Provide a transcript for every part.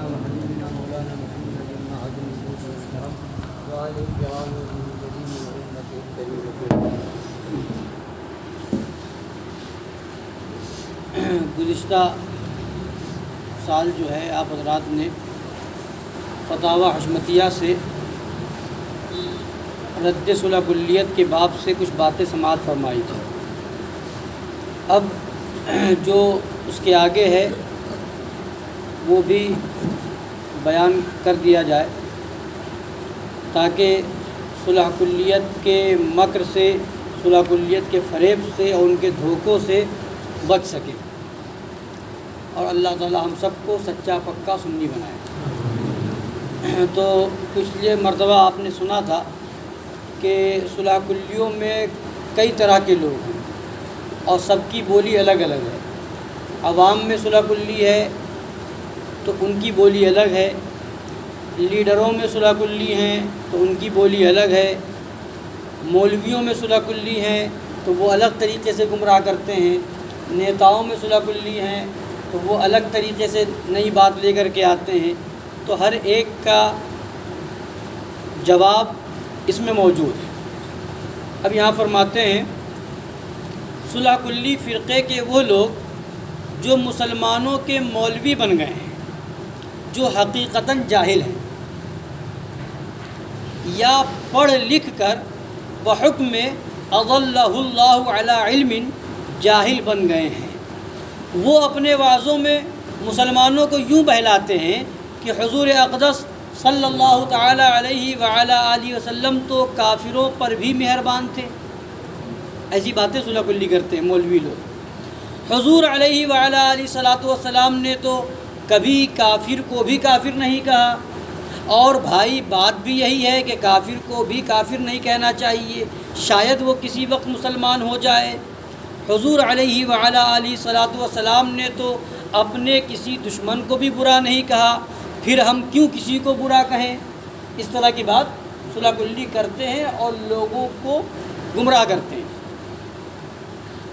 سيدنا وحبيبنا مولانا محمد معد الجود والكرم وآله الكرام المهتدين وأمته الكريمة. گزشتہ سال جو ہے آپ حضرات نے فتاوی حشمتیہ سے رد صلح کلیت کے باب سے کچھ باتیں سماعت فرمائی تھی. اب جو اس کے آگے ہے وہ بھی بیان کر دیا جائے تاکہ صلح کلیت کے مکر سے، صلح کلیت کے فریب سے اور ان کے دھوکوں سے بچ سکے، اور اللہ تعالی ہم سب کو سچا پکا سنی بنائے. تو پچھلے مرتبہ آپ نے سنا تھا کہ صلح کلیوں میں کئی طرح کے لوگ ہیں اور سب کی بولی الگ الگ ہے. عوام میں صلح کلی ہے تو ان کی بولی الگ ہے، لیڈروں میں صلح کلی ہیں تو ان کی بولی الگ ہے، مولویوں میں صلح کلی ہیں تو وہ الگ طریقے سے گمراہ کرتے ہیں، نیتاؤں میں صلح کلی ہیں تو وہ الگ طریقے سے نئی بات لے کر کے آتے ہیں. تو ہر ایک کا جواب اس میں موجود ہے. اب یہاں فرماتے ہیں صلح کلی فرقے کے وہ لوگ جو مسلمانوں کے مولوی بن گئے ہیں، جو حقیقتاً جاہل ہیں یا پڑھ لکھ کر بحکم اضلہ اللہ علی علم جاہل بن گئے ہیں. وہ اپنے وعظوں میں مسلمانوں کو یوں بہلاتے ہیں کہ حضور اقدس صلی اللہ تعالی علیہ وعلی آلہ وسلم تو کافروں پر بھی مہربان تھے. ایسی باتیں صلح کلی کرتے ہیں مولوی لوگ. حضور علیہ وعلی آلہ صلاۃ والسلام نے تو کبھی کافر کو بھی کافر نہیں کہا، اور بھائی بات بھی یہی ہے کہ کافر کو بھی کافر نہیں کہنا چاہیے، شاید وہ کسی وقت مسلمان ہو جائے. حضور علیہ وعلی آلہ صلاۃ والسلام نے تو اپنے کسی دشمن کو بھی برا نہیں کہا، پھر ہم کیوں کسی کو برا کہیں. اس طرح کی بات صلح کلی کرتے ہیں اور لوگوں کو گمراہ کرتے ہیں.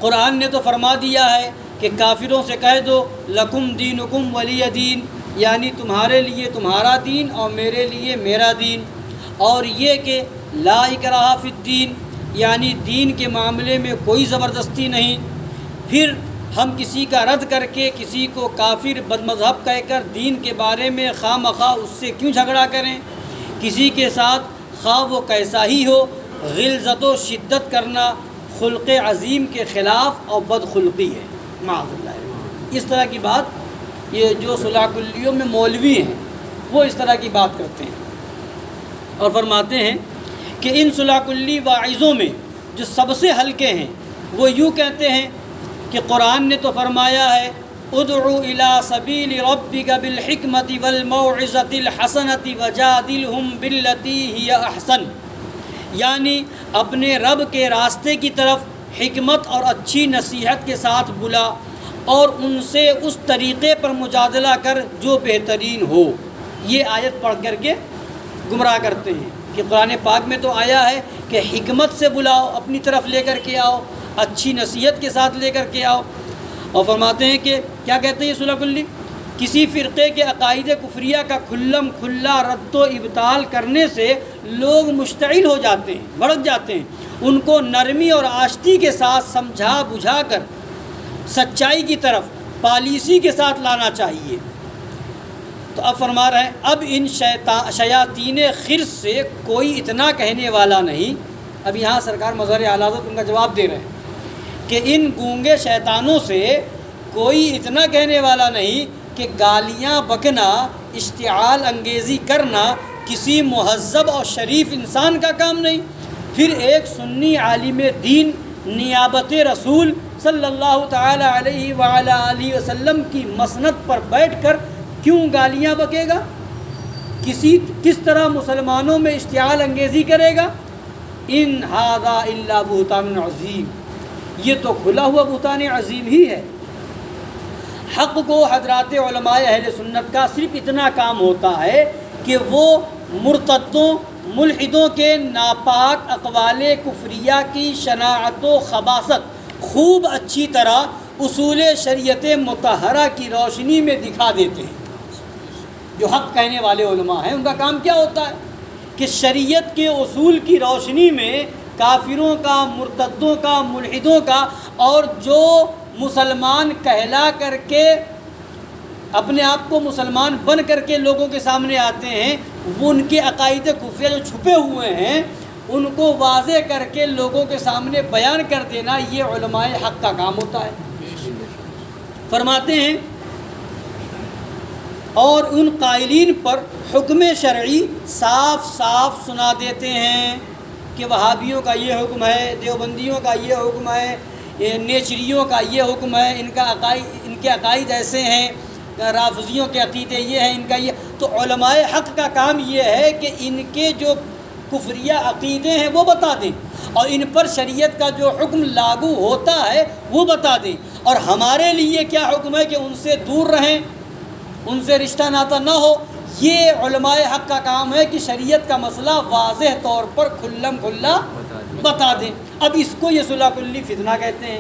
قرآن نے تو فرما دیا ہے کہ کافروں سے کہہ دو لکم دینکم ولی دین، یعنی تمہارے لیے تمہارا دین اور میرے لیے میرا دین. اور یہ کہ لا اکراہ فی الدین، یعنی دین کے معاملے میں کوئی زبردستی نہیں. پھر ہم کسی کا رد کر کے کسی کو کافر بد مذہب کہہ کر دین کے بارے میں خواہ مخواہ اس سے کیوں جھگڑا کریں. کسی کے ساتھ خواہ وہ کیسا ہی ہو، غلظت و شدت کرنا خلق عظیم کے خلاف اور بدخلقی ہے، معاذ اللہ. اس طرح کی بات یہ جو صلح کلیوں میں مولوی ہیں وہ اس طرح کی بات کرتے ہیں. اور فرماتے ہیں کہ ان صلح کلی واعظوں میں جو سب سے ہلکے ہیں وہ یوں کہتے ہیں کہ قرآن نے تو فرمایا ہے ادعو الی سبیل ربک بالحکمت والموعظۃ الحسنۃ وجادلہم باللتی ہی احسن، یعنی اپنے رب کے راستے کی طرف حکمت اور اچھی نصیحت کے ساتھ بلا اور ان سے اس طریقے پر مجادلہ کر جو بہترین ہو. یہ آیت پڑھ کر کے گمراہ کرتے ہیں کہ قرآن پاک میں تو آیا ہے کہ حکمت سے بلاؤ، اپنی طرف لے کر کے آؤ، اچھی نصیحت کے ساتھ لے کر کے آؤ. اور فرماتے ہیں کہ کیا کہتے ہیں یہ صلح کلی؟ کسی فرقے کے عقائد کفریہ کا کھلم کھلا رد و ابطال کرنے سے لوگ مشتعل ہو جاتے ہیں، بھڑک جاتے ہیں. ان کو نرمی اور آشتی کے ساتھ سمجھا بجھا کر سچائی کی طرف پالیسی کے ساتھ لانا چاہیے. تو اب فرما رہے ہیں اب ان شیاطین خرس سے کوئی اتنا کہنے والا نہیں. اب یہاں سرکار مظہر اعلیٰ حضرت ان کا جواب دے رہے ہیں کہ ان گونگے شیطانوں سے کوئی اتنا کہنے والا نہیں کہ گالیاں بکنا، اشتعال انگیزی کرنا کسی مہذب اور شریف انسان کا کام نہیں. پھر ایک سنی عالم دین نیابت رسول صلی اللہ تعالی علیہ وعلی آلہ وسلم کی مسند پر بیٹھ کر کیوں گالیاں بکے گا؟ کس طرح مسلمانوں میں اشتعال انگیزی کرے گا؟ ان ھذا الا بہتان عظیم، یہ تو کھلا ہوا بہتان عظیم ہی ہے. حق کو حضرات علماء اہل سنت کا صرف اتنا کام ہوتا ہے کہ وہ مرتدوں ملحدوں کے ناپاک اقوال کفریہ کی شناعت و خباثت خوب اچھی طرح اصول شریعت مطہرہ کی روشنی میں دکھا دیتے ہیں. جو حق کہنے والے علماء ہیں، ان کا کام کیا ہوتا ہے کہ شریعت کے اصول کی روشنی میں کافروں کا، مرتدوں کا، ملحدوں کا، اور جو مسلمان کہلا کر کے اپنے آپ کو مسلمان بن کر کے لوگوں کے سامنے آتے ہیں، وہ ان کے عقائد کفریہ جو چھپے ہوئے ہیں ان کو واضح کر کے لوگوں کے سامنے بیان کر دینا، یہ علماء حق کا کام ہوتا ہے۔ فرماتے ہیں اور ان قائلین پر حکم شرعی صاف صاف سنا دیتے ہیں کہ وہابیوں کا یہ حکم ہے، دیوبندیوں کا یہ حکم ہے، نیچریوں کا یہ حکم ہے، ان کے عقائد ایسے ہیں، رافضیوں کے عقیدے یہ ہیں، ان کا یہ۔ تو علماء حق کا کام یہ ہے کہ ان کے جو کفریہ عقیدے ہیں وہ بتا دیں، اور ان پر شریعت کا جو حکم لاگو ہوتا ہے وہ بتا دیں، اور ہمارے لیے کیا حکم ہے کہ ان سے دور رہیں، ان سے رشتہ ناتا نہ ہو۔ یہ علماء حق کا کام ہے کہ شریعت کا مسئلہ واضح طور پر کھلم کھلا بتا دیں۔ اب اس کو یہ صلح کلی فتنہ کہتے ہیں،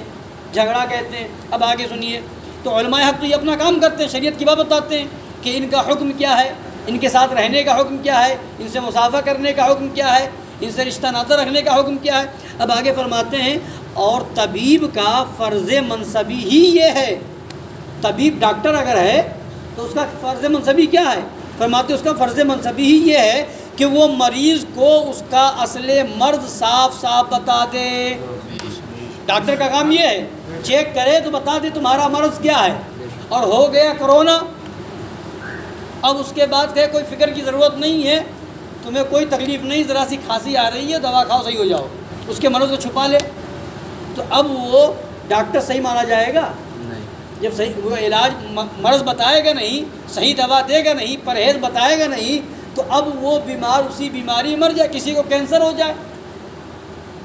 جھگڑا کہتے ہیں۔ اب آگے سنیے، تو علماء حق تو یہ اپنا کام کرتے ہیں، شریعت کی بات بتاتے ہیں کہ ان کا حکم کیا ہے، ان کے ساتھ رہنے کا حکم کیا ہے، ان سے مصافحہ کرنے کا حکم کیا ہے، ان سے رشتہ ناطہ رکھنے کا حکم کیا ہے۔ اب آگے فرماتے ہیں اور طبیب کا فرض منصبی ہی یہ ہے، طبیب ڈاکٹر اگر ہے تو اس کا فرض منصبی کیا ہے؟ فرماتے ہیں اس کا فرض منصبی ہی یہ ہے کہ وہ مریض کو اس کا اصل مرض صاف صاف بتا دے۔ ڈاکٹر کا کام یہ ہے، چیک کرے تو بتا دے تمہارا مرض کیا ہے، اور ہو گیا کرونا، اب اس کے بعد کہ کوئی فکر کی ضرورت نہیں ہے، تمہیں کوئی تکلیف نہیں، ذرا سی کھانسی آ رہی ہے، دوا کھاؤ صحیح ہو جاؤ، اس کے مرض کو چھپا لے، تو اب وہ ڈاکٹر صحیح مانا جائے گا؟ جب صحیح وہ علاج مرض بتائے گا نہیں، صحیح دوا دے گا نہیں، پرہیز بتائے گا نہیں، تو اب وہ بیمار اسی بیماری مر جائے۔ کسی کو کینسر ہو جائے،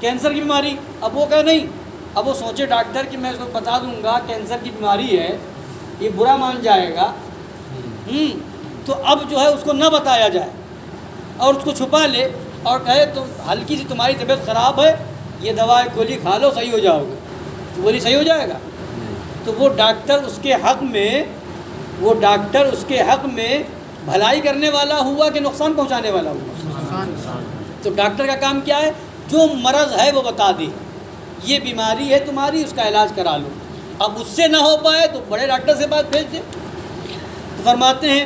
کینسر کی بیماری، اب وہ کہے نہیں، اب وہ سوچے ڈاکٹر کہ میں اس کو بتا دوں گا کینسر کی بیماری ہے، یہ برا مان جائے گا، تو اب جو ہے اس کو نہ بتایا جائے اور اس کو چھپا لے اور کہے تو ہلکی سی تمہاری طبیعت خراب ہے، یہ دوا گولی کھا لو صحیح ہو جاؤ گے، تو گولی صحیح ہو جائے گا؟ تو وہ ڈاکٹر اس کے حق میں بھلائی کرنے والا ہوا کہ نقصان پہنچانے والا ہوا؟ تو ڈاکٹر کا کام کیا ہے؟ جو مرض ہے وہ بتا دے، یہ بیماری ہے تمہاری، اس کا علاج کرا لو۔ اب اس سے نہ ہو پائے تو بڑے ڈاکٹر سے بات بھیج دے۔ تو فرماتے ہیں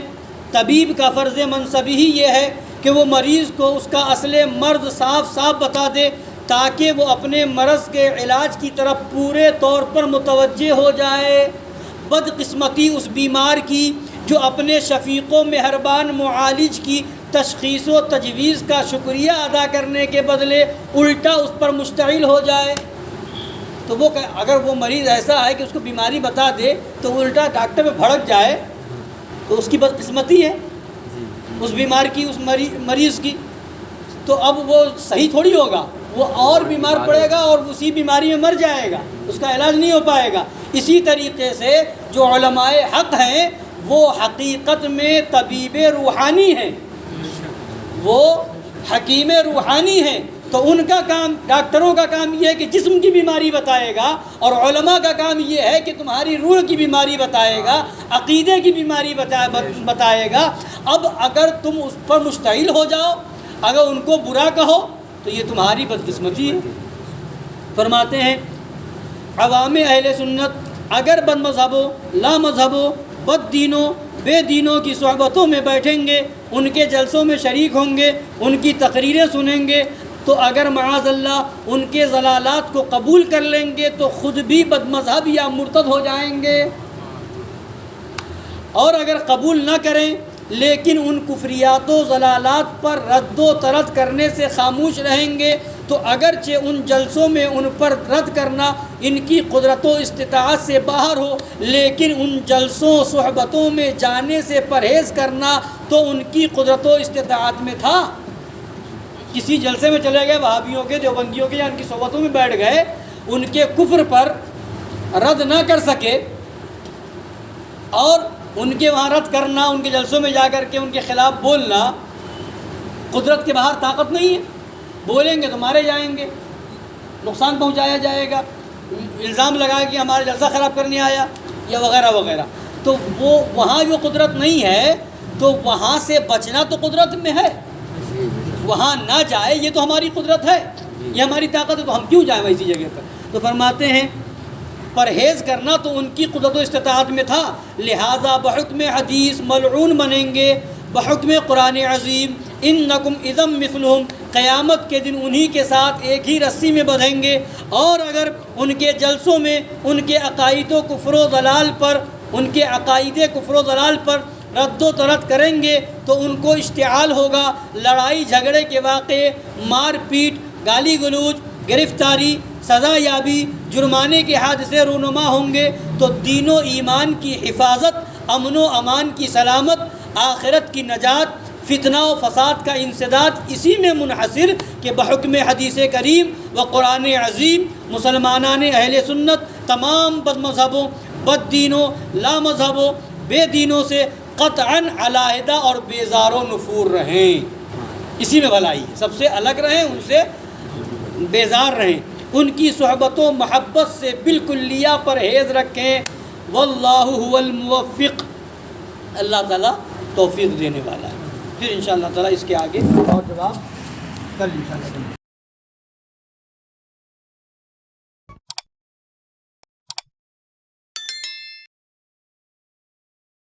طبیب کا فرض منصبی ہی یہ ہے کہ وہ مریض کو اس کا اصل مرض صاف صاف بتا دے تاکہ وہ اپنے مرض کے علاج کی طرف پورے طور پر متوجہ ہو جائے۔ بدقسمتی اس بیمار کی جو اپنے شفیق و مہربان معالج کی تشخیص و تجویز کا شکریہ ادا کرنے کے بدلے الٹا اس پر مشتعل ہو جائے۔ تو وہ اگر وہ مریض ایسا ہے کہ اس کو بیماری بتا دے تو وہ الٹا ڈاکٹر پہ بھڑک جائے تو اس کی بدقسمتی ہے اس بیمار کی، اس مریض کی۔ تو اب وہ صحیح تھوڑی ہوگا، وہ اور بیمار پڑے گا اور اسی بیماری میں مر جائے گا، اس کا علاج نہیں ہو پائے گا۔ اسی طریقے سے جو علماء حق ہیں وہ حقیقت میں طبیب روحانی ہیں، وہ حکیم روحانی ہیں۔ تو ان کا کام، ڈاکٹروں کا کام یہ ہے کہ جسم کی بیماری بتائے گا، اور علماء کا کام یہ ہے کہ تمہاری روح کی بیماری بتائے گا، عقیدے کی بیماری بتائے گا۔ اب اگر تم اس پر مشتعل ہو جاؤ، اگر ان کو برا کہو تو یہ تمہاری بدقسمتی ہے۔ فرماتے ہیں عوام اہل سنت اگر بد مذہبوں، لا مذہبوں، بد دینوں، بے دینوں کی صحبتوں میں بیٹھیں گے، ان کے جلسوں میں شریک ہوں گے، ان کی تقریریں سنیں گے، تو اگر معاذ اللہ ان کے ضلالات کو قبول کر لیں گے تو خود بھی بد مذہب یا مرتد ہو جائیں گے، اور اگر قبول نہ کریں لیکن ان کفریات و ضلالات پر رد و ترد کرنے سے خاموش رہیں گے تو اگرچہ ان جلسوں میں ان پر رد کرنا ان کی قدرت و استطاعت سے باہر ہو، لیکن ان جلسوں صحبتوں میں جانے سے پرہیز کرنا تو ان کی قدرت و استطاعت میں تھا۔ کسی جلسے میں چلے گئے وہابیوں کے، دیوبندیوں کے، یا ان کی صحبتوں میں بیٹھ گئے، ان کے کفر پر رد نہ کر سکے، اور ان کے وہاں رد کرنا، ان کے جلسوں میں جا کر کے ان کے خلاف بولنا قدرت کے باہر طاقت نہیں ہے۔ بولیں گے تو مارے جائیں گے، نقصان پہنچایا جائے گا، الزام لگا کہ ہمارا جلسہ خراب کرنے آیا یا وغیرہ وغیرہ۔ تو وہ وہاں جو قدرت نہیں ہے تو وہاں سے بچنا تو قدرت میں ہے، وہاں نہ جائے یہ تو ہماری قدرت ہے، یہ ہماری طاقت ہے، تو ہم کیوں جائیں ویسی جگہ پر؟ تو فرماتے ہیں پرہیز کرنا تو ان کی قدرت و استطاعت میں تھا، لہٰذا بحکم حدیث ملعون بنیں گے، بحکم قرآن عظیم انکم اذم مثلہم، قیامت کے دن انہی کے ساتھ ایک ہی رسی میں بندھیں گے، اور اگر ان کے جلسوں میں ان کے عقائد و کفر و ضلال پر، ان کے عقائد کفر و ضلال پر رد و ترد کریں گے تو ان کو اشتعال ہوگا، لڑائی جھگڑے کے واقعے، مار پیٹ، گالی گلوچ، گرفتاری، سزا یابی، جرمانے کے حادثے رونما ہوں گے، تو دین و ایمان کی حفاظت، امن و امان کی سلامت، آخرت کی نجات، فتنہ و فساد کا انسداد اسی میں منحصر کہ بحکم حدیث کریم و قرآن عظیم مسلمانان اہل سنت تمام بد مذہبوں، بد دینوں، لا مذہبوں، بے دینوں سے قطعاً علیحدہ اور بیزار و نفور رہیں، اسی میں بھلائی ہے، سب سے الگ رہیں، ان سے بیزار رہیں، ان کی صحبت و محبت سے بالکلیہ پرہیز رکھیں، واللہ هو الموفق، اللہ تعالیٰ توفیق دینے والا ہے۔ پھر انشاءاللہ تعالیٰ اس کے آگے اور جواب کل انشاءاللہ